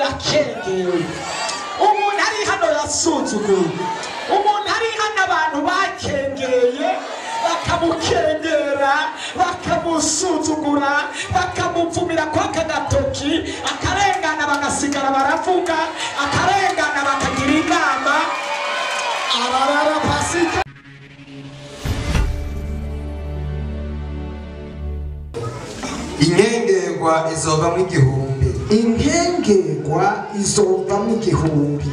yakengewe umuntu ari hano yasuzuguye umuntu ari hano abantu bakengeye bakamukengera bakamusuzugura bakamupfumira kwa kagatoki akarengana bagasigara baravuga akarengana bakagira inama ararara pasika inkengerwa izova mu igihumbi inkengerwa izova mu igihumbi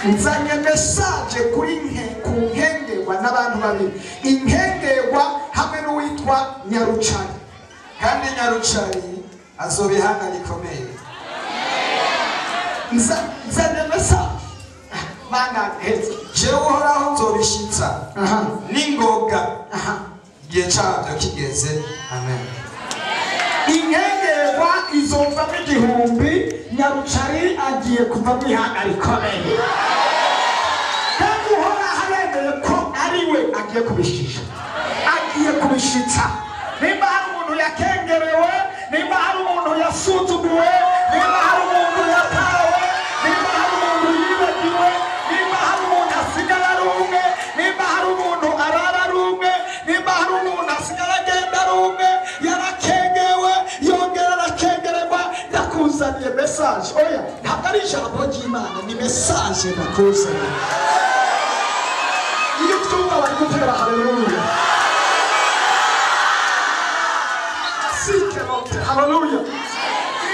nzanye message kuri ku nkengerwa n'abantu babiri inkengerwa hamwe n'uwitwa Nyarucari kandi Nyarucari azoba ihanga rikomeye nzanye message bana heza jewe uhoraho nzobishitsa n'ingoga igihe cyabyo kigeze amen inkengerwa izova mu igihumbi Nyarucari agiye kuva mu ihanga rikomeye kandi uhoraho aremeye ko ari we agiye kubishisha agiye kubishitsa nimba hari umuntu yakengerewe nimba hari umuntu yasuzuguwe nimba hari umuntu yatawe nimba hari umuntu yibagiwe nimba hari umuntu asigara ari umwe nimba hari umuntu arara ari umwe nimba hari umuntu asigara agenda ari umwe yarakengewe yongera arakengererwa ndakuzaniye message oya ntabwo ari ijambo ry'Imana ni message ndakuzaniye iyo twumva bari gutera haleluya haleluya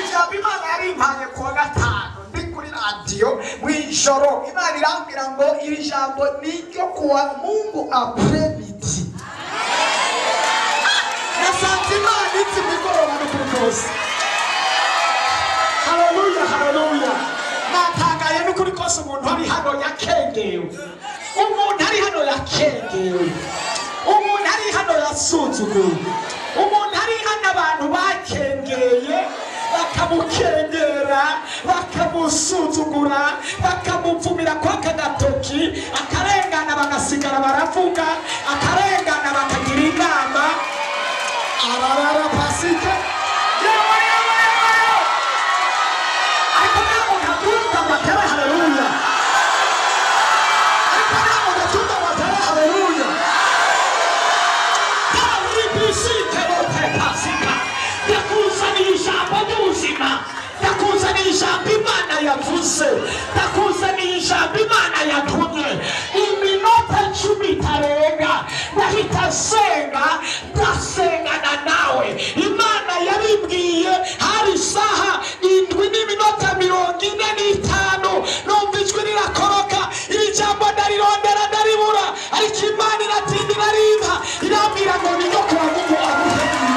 ijambo Imana yarimpanye kuwa gatanu ndi kuri radio mwijoro Imana irambwira ngo iri jambo niryo kuwa Mungu apremidi nasanze Imana iti migoroba n'ukuri kose haleluya haleluya natangaye n'ukuri kose umuntu ari hano yakengewe umuntu ari hano yakengewe umuntu ari hano yasuzuguye umuntu ari hano abantu bakengeye bakamukengera bakamusuzugura bakamupfumira kwa kagatoki akarengana bagasigara baravuga akarengana bakagira inama ararara pasika ariko ntabwo ntabyumva batera haleluya ariko ntabwo ntabyumva batera haleluya kandi bisike bote pasika yakuzaniye ijambo ry'ubuzima yakuzaniye ijambo Imana yavuze yakuzaniye ijambo Imana yatumye iminota 10 itarenga ndahita senga ndasengana nawe Imana yabimbwiye hari isaha 7:45 numva ijwi rirakoroka iri jambo ndarirondera ndaribura ariko Imana iratinda irariba irambwira ngo ni no kuwa Mungu amuhemba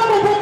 Como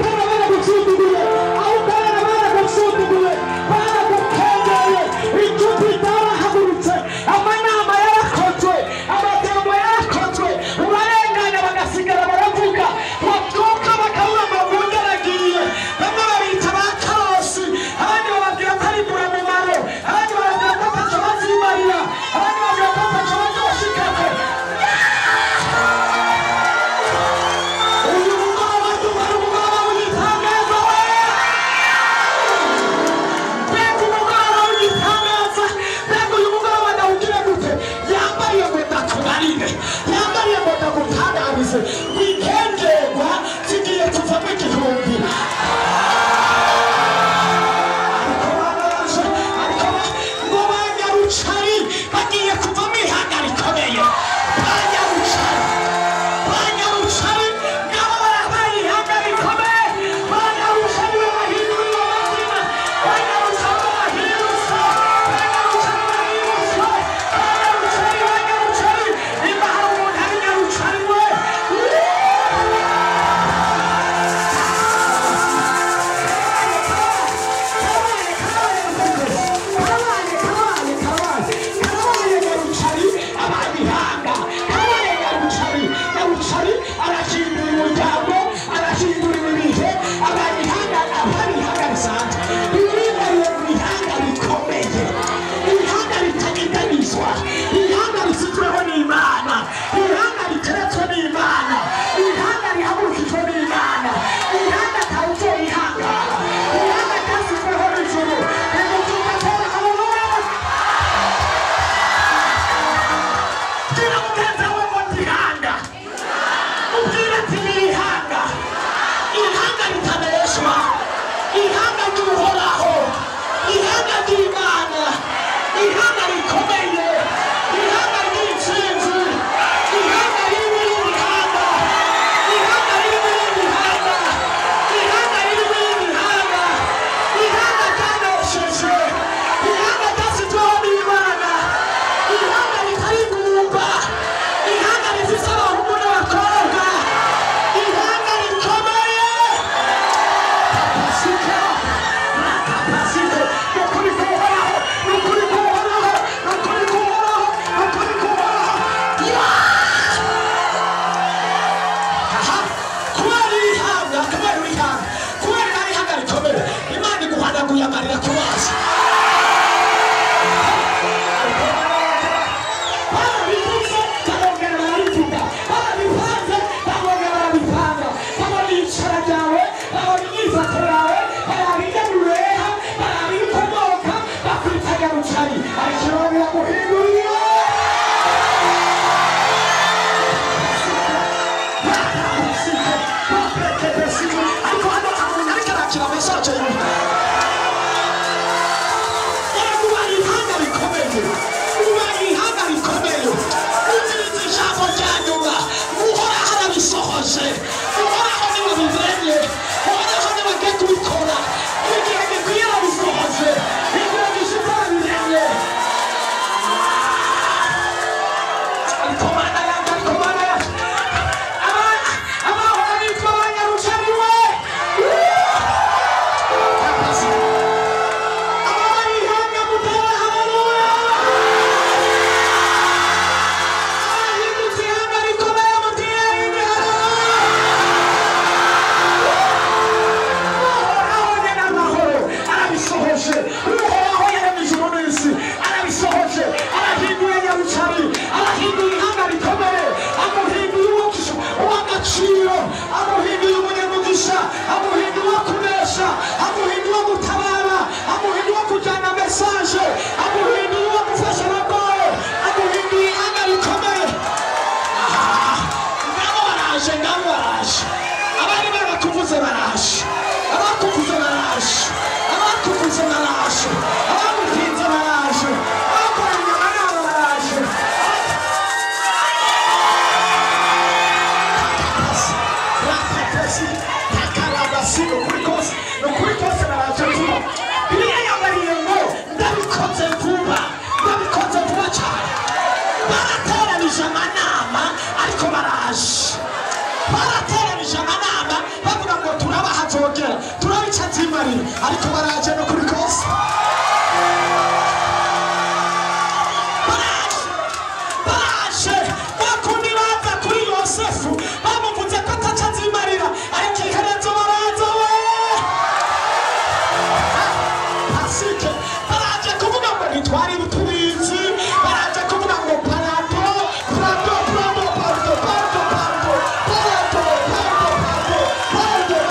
twari tubizi baraje kuvuga ngo parato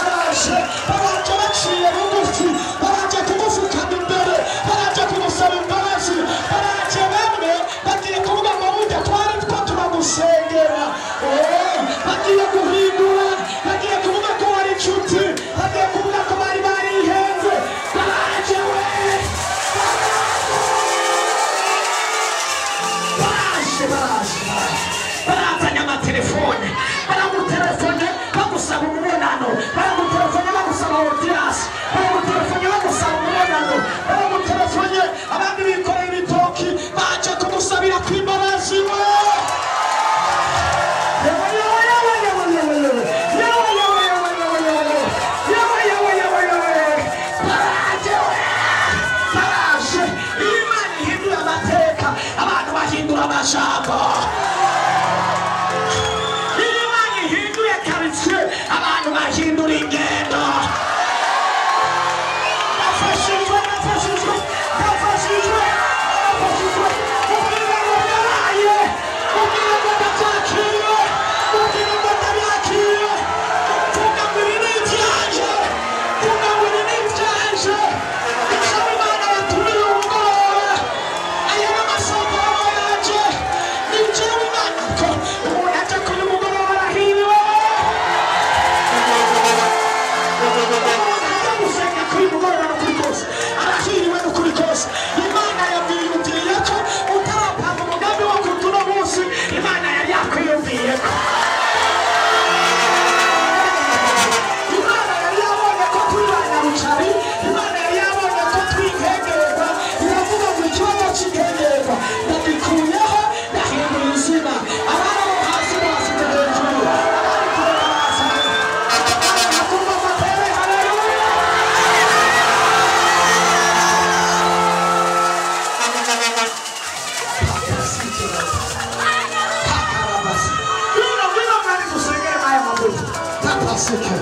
baraje baciye bugufi baraje kugufukana imbere baraje kugusaba imbabazi baraje bamwe bagiye kuvuga ngo burya twari two turagusengera bagiye guhindura bagiye kuvuga ko wari inshuti bagiye kuvuga ko bari barihenze baraje we barazanye amatelefone baragutelefone bagusaba umubonano baragutelefone bagusaba odiyasi baragutelefone bagusaba umubonano baragutelefone abandi bikoreye ibitoki baje kugusabira kw'imbabazi we abantu bahindura amajambo iyo Imana ihinduye karitsiye abantu bahindura ingendo nafashijwe ubwira ngo yaraye ubwira ngo ndabyakiriye ubwira ngo ndabyakiriye vuga ngo ibi ni ibyanje vuga ngo ibi ni ibyanje icyo Imana yatumiye umugoroba aya ni amasezerano yaje ni njyewe Imana ko umuntu aje kuri umugoroba arahiriwe umuntu ajya gusenga kuri mugoroba no kuri kose arahiriwe no kuri kose Imana yabwiyumviye ko utarapanga umugambi wo kutuno munsi Imana yari yakwiyumviye ko Imana yari yabonye ko turi banyarucari Imana yari yabonye ko twinkengerwa iravuga ngo ikibazo cy'inkengerwa ndagikuyeho ndahindura izina abari abo hasi basize hejuru abari kure basize akumva amatere haleluya Wino mwari dusengere n'aya mabuye tapasike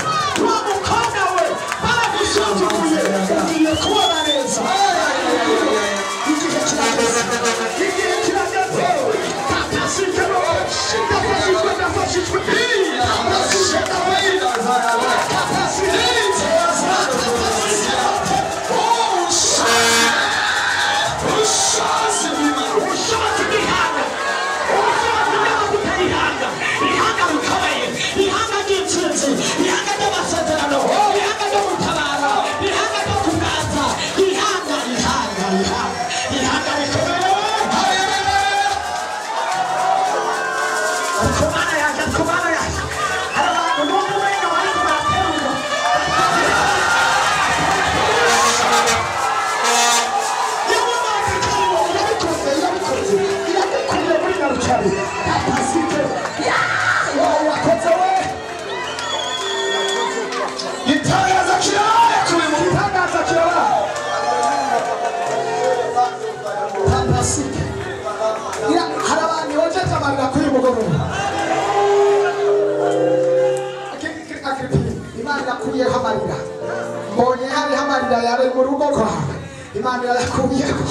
wa mukobwa we baragusuzuguye ugiye kubona neza igihe kirageze tapasike ndafashijwe ubushobozi bw'ihanga ubushobozi bw'amavuta y'ihanga ihanga rikomeye ihanga ry'intsinzi ihanga ry'amasezerano ihanga ryo gutabara ihanga ryo kuganza ihanga rikomeye ariko Mana yanjye hari abantu n'umwe wenda bariko baraterura irabikoze muri Nyarucari tapasike yakoze we itangaza kirara tapasike hari abantu bojeje amarira kuri mugoroba Imana irakuyeho amarira mbonye hariho amarira yari mu rugo rwawe Imana irakuyeho